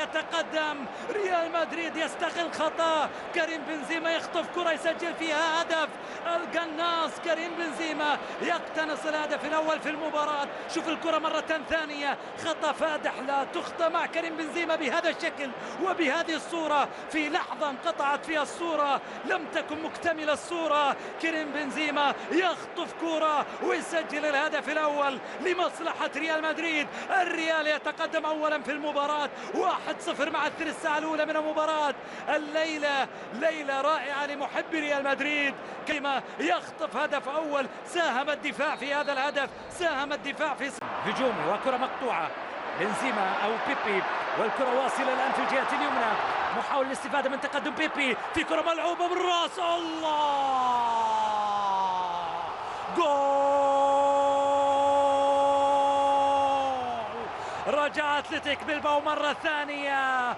يتقدم. ريال مدريد يستغل خطأ كريم بنزيما، يخطف كرة يسجل فيها هدف. القناص كريم بنزيما يقتنص الهدف الأول في المباراة. شوف الكرة مرة ثانية، خطأ فادح لا تخطى مع كريم بنزيما بهذا الشكل وبهذه الصورة. في لحظة انقطعت فيها الصورة، لم تكن مكتملة الصورة. كريم بنزيما يخطف كرة ويسجل الهدف الأول لمصلحة ريال مدريد. الريال يتقدم أولا في المباراة 1-0 مع الثلث ساعة الأولى من المباراة. الليلة ليلة رائعة لمحبي ريال مدريد. كما يخطف هدف أول، ساهم الدفاع في هذا الهدف، ساهم الدفاع في هجومه. وكرة مقطوعة، بنزيما أو بيبي، والكرة واصلة الآن في الجهة اليمنى. محاولة الاستفادة من تقدم بيبي، في كرة ملعوبة بالراس، الله، جول! رجع أتلتيك بلباو مرة ثانية.